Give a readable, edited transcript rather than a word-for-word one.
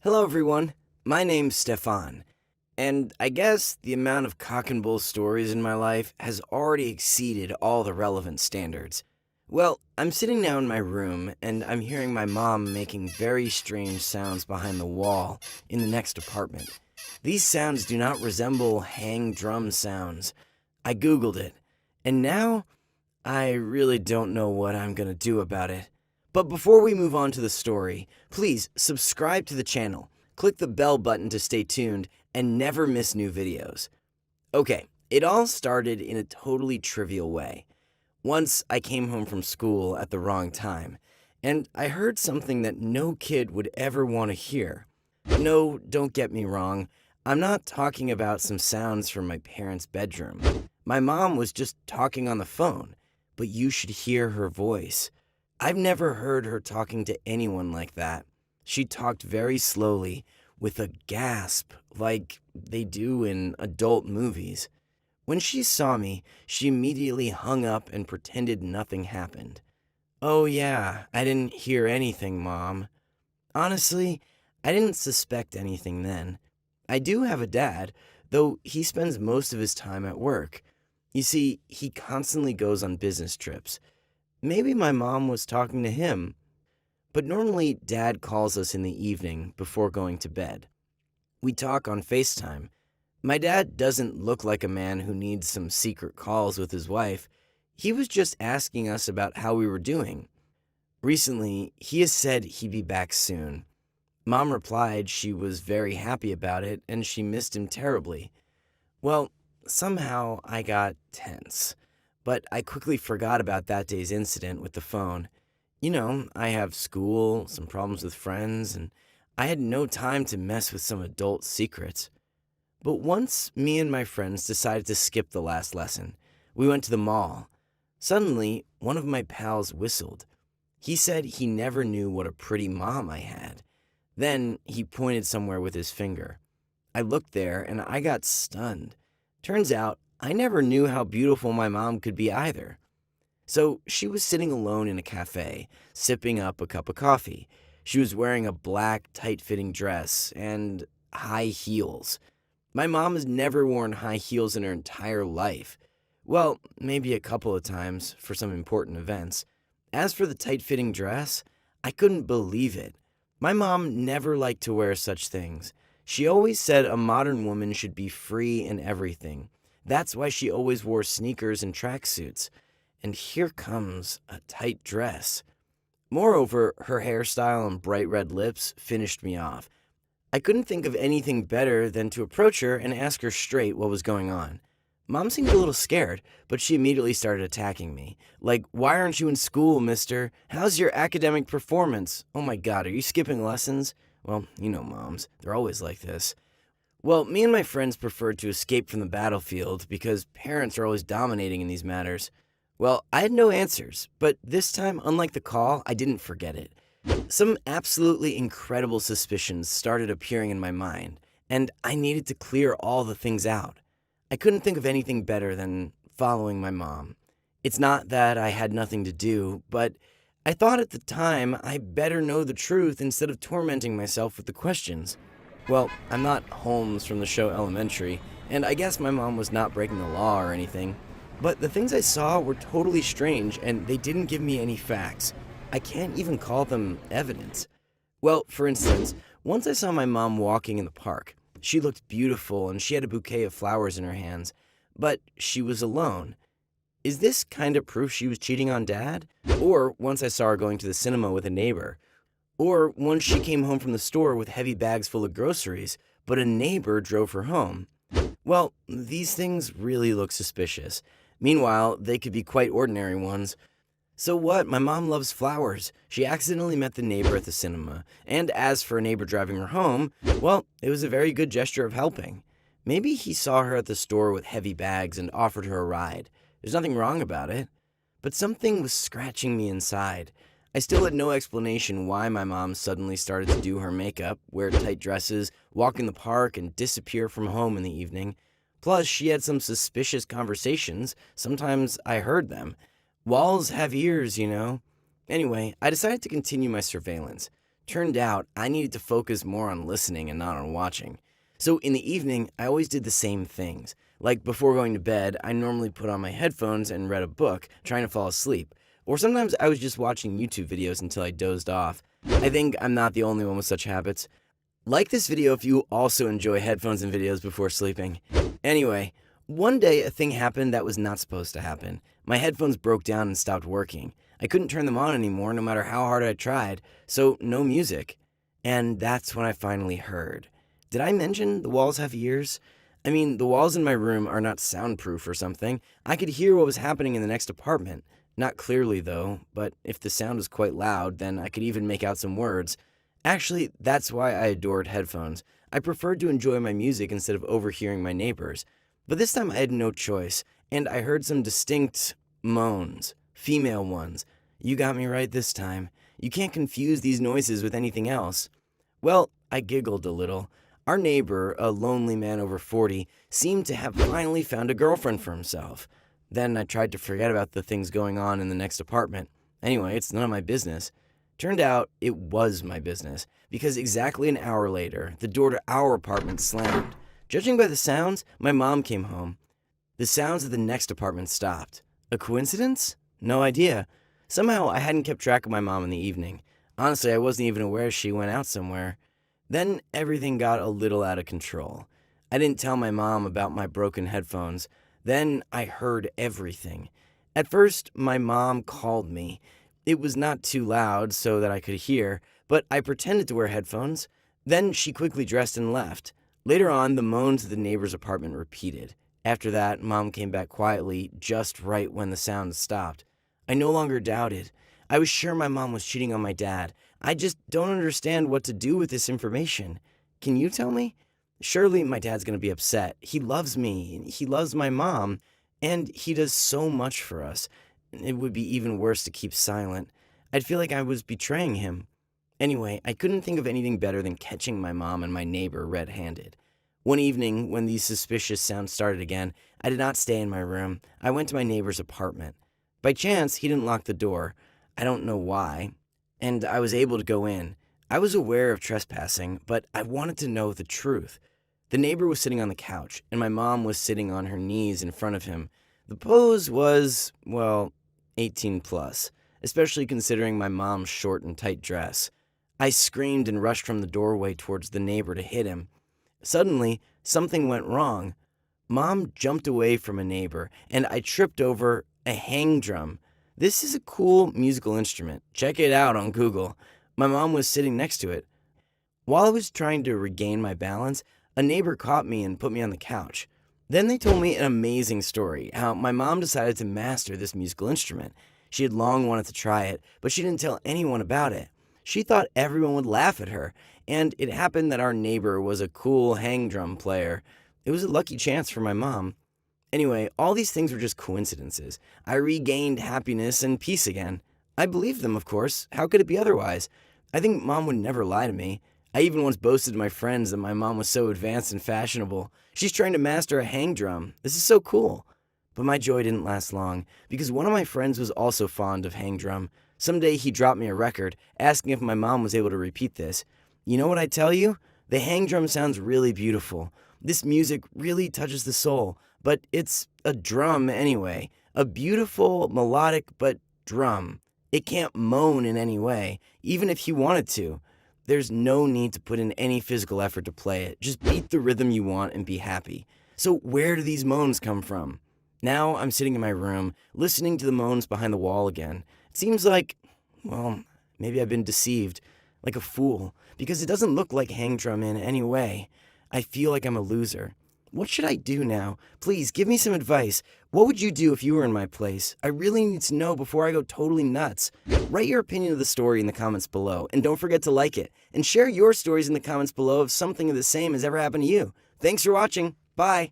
Hello, everyone. My name's Stefan, and I guess the amount of cock and bull stories in my life has already exceeded all the relevant standards. Well, I'm sitting now in my room, and I'm hearing my mom making very strange sounds behind the wall in the next apartment. These sounds do not resemble hang drum sounds. I Googled it, and now I really don't know what I'm gonna do about it. But before we move on to the story, please subscribe to the channel, click the bell button to stay tuned, and never miss new videos. Okay, it all started in a totally trivial way. Once I came home from school at the wrong time, and I heard something that no kid would ever want to hear. No, don't get me wrong, I'm not talking about some sounds from my parents' bedroom. My mom was just talking on the phone, but you should hear her voice. I've never heard her talking to anyone like that. She talked very slowly, with a gasp, like they do in adult movies. When she saw me, she immediately hung up and pretended nothing happened. "Oh yeah, I didn't hear anything, Mom." Honestly, I didn't suspect anything then. I do have a dad, though he spends most of his time at work. You see, he constantly goes on business trips. Maybe my mom was talking to him, but normally Dad calls us in the evening before going to bed. We talk on FaceTime. My dad doesn't look like a man who needs some secret calls with his wife. He was just asking us about how we were doing. Recently, he has said he'd be back soon. Mom replied she was very happy about it and she missed him terribly. Well, somehow I got tense, but I quickly forgot about that day's incident with the phone. You know, I have school, some problems with friends, and I had no time to mess with some adult secrets. But once me and my friends decided to skip the last lesson, we went to the mall. Suddenly, one of my pals whistled. He said he never knew what a pretty mom I had. Then he pointed somewhere with his finger. I looked there and I got stunned. Turns out, I never knew how beautiful my mom could be either. So she was sitting alone in a cafe, sipping up a cup of coffee. She was wearing a black, tight-fitting dress and high heels. My mom has never worn high heels in her entire life. Well, maybe a couple of times for some important events. As for the tight-fitting dress, I couldn't believe it. My mom never liked to wear such things. She always said a modern woman should be free in everything. That's why she always wore sneakers and tracksuits. And here comes a tight dress. Moreover, her hairstyle and bright red lips finished me off. I couldn't think of anything better than to approach her and ask her straight what was going on. Mom seemed a little scared, but she immediately started attacking me. Like, "Why aren't you in school, mister? How's your academic performance? Oh my God, are you skipping lessons?" Well, you know moms, they're always like this. Well, me and my friends preferred to escape from the battlefield because parents are always dominating in these matters. Well, I had no answers, but this time, unlike the call, I didn't forget it. Some absolutely incredible suspicions started appearing in my mind, and I needed to clear all the things out. I couldn't think of anything better than following my mom. It's not that I had nothing to do, but I thought at the time I better know the truth instead of tormenting myself with the questions. Well, I'm not Holmes from the show Elementary, and I guess my mom was not breaking the law or anything. But the things I saw were totally strange, and they didn't give me any facts. I can't even call them evidence. Well, for instance, once I saw my mom walking in the park. She looked beautiful, and she had a bouquet of flowers in her hands. But she was alone. Is this kind of proof she was cheating on Dad? Or once I saw her going to the cinema with a neighbor. Or once she came home from the store with heavy bags full of groceries, but a neighbor drove her home. Well, these things really look suspicious. Meanwhile, they could be quite ordinary ones. So what? My mom loves flowers. She accidentally met the neighbor at the cinema. And as for a neighbor driving her home, well, it was a very good gesture of helping. Maybe he saw her at the store with heavy bags and offered her a ride. There's nothing wrong about it. But something was scratching me inside. I still had no explanation why my mom suddenly started to do her makeup, wear tight dresses, walk in the park, and disappear from home in the evening. Plus, she had some suspicious conversations. Sometimes I heard them. Walls have ears, you know. Anyway, I decided to continue my surveillance. Turned out I needed to focus more on listening and not on watching. So in the evening, I always did the same things. Like before going to bed, I normally put on my headphones and read a book, trying to fall asleep. Or sometimes I was just watching YouTube videos until I dozed off. I think I'm not the only one with such habits. Like this video if you also enjoy headphones and videos before sleeping. Anyway, one day a thing happened that was not supposed to happen. My headphones broke down and stopped working. I couldn't turn them on anymore no matter how hard I tried, so no music. And that's when I finally heard. Did I mention the walls have ears? I mean, the walls in my room are not soundproof or something. I could hear what was happening in the next apartment. Not clearly though, but if the sound was quite loud, then I could even make out some words. Actually, that's why I adored headphones. I preferred to enjoy my music instead of overhearing my neighbors. But this time I had no choice, and I heard some distinct moans, female ones. You got me right this time. You can't confuse these noises with anything else. Well, I giggled a little. Our neighbor, a lonely man over 40, seemed to have finally found a girlfriend for himself. Then I tried to forget about the things going on in the next apartment. Anyway, it's none of my business. Turned out it was my business, because exactly an hour later, the door to our apartment slammed. Judging by the sounds, my mom came home. The sounds of the next apartment stopped. A coincidence? No idea. Somehow I hadn't kept track of my mom in the evening. Honestly, I wasn't even aware she went out somewhere. Then everything got a little out of control. I didn't tell my mom about my broken headphones. Then I heard everything. At first, my mom called me. It was not too loud so that I could hear, but I pretended to wear headphones. Then she quickly dressed and left. Later on, the moans of the neighbor's apartment repeated. After that, Mom came back quietly, just right when the sound stopped. I no longer doubted. I was sure my mom was cheating on my dad. I just don't understand what to do with this information. Can you tell me? Surely my dad's going to be upset. He loves me, and he loves my mom, and he does so much for us. It would be even worse to keep silent. I'd feel like I was betraying him. Anyway, I couldn't think of anything better than catching my mom and my neighbor red-handed. One evening, when these suspicious sounds started again, I did not stay in my room. I went to my neighbor's apartment. By chance, he didn't lock the door. I don't know why. And I was able to go in. I was aware of trespassing, but I wanted to know the truth. The neighbor was sitting on the couch, and my mom was sitting on her knees in front of him. The pose was, well, 18 plus, especially considering my mom's short and tight dress. I screamed and rushed from the doorway towards the neighbor to hit him. Suddenly, something went wrong. Mom jumped away from a neighbor, and I tripped over a hang drum. This is a cool musical instrument. Check it out on Google. My mom was sitting next to it. While I was trying to regain my balance, a neighbor caught me and put me on the couch. Then they told me an amazing story, how my mom decided to master this musical instrument. She had long wanted to try it, but she didn't tell anyone about it. She thought everyone would laugh at her, and it happened that our neighbor was a cool hang drum player. It was a lucky chance for my mom. Anyway, all these things were just coincidences. I regained happiness and peace again. I believed them, of course. How could it be otherwise? I think Mom would never lie to me. I even once boasted to my friends that my mom was so advanced and fashionable. She's trying to master a hang drum. This is so cool. But my joy didn't last long, because one of my friends was also fond of hang drum. Someday he dropped me a record, asking if my mom was able to repeat this. You know what I tell you? The hang drum sounds really beautiful. This music really touches the soul, but it's a drum anyway. A beautiful, melodic, but drum. It can't moan in any way, even if you wanted to. There's no need to put in any physical effort to play it. Just beat the rhythm you want and be happy. So where do these moans come from? Now I'm sitting in my room, listening to the moans behind the wall again. It seems like, well, maybe I've been deceived, like a fool, because it doesn't look like hang drum in any way. I feel like I'm a loser. What should I do now? Please, give me some advice. What would you do if you were in my place? I really need to know before I go totally nuts. Write your opinion of the story in the comments below, and don't forget to like it. And share your stories in the comments below if something of the same has ever happened to you. Thanks for watching. Bye.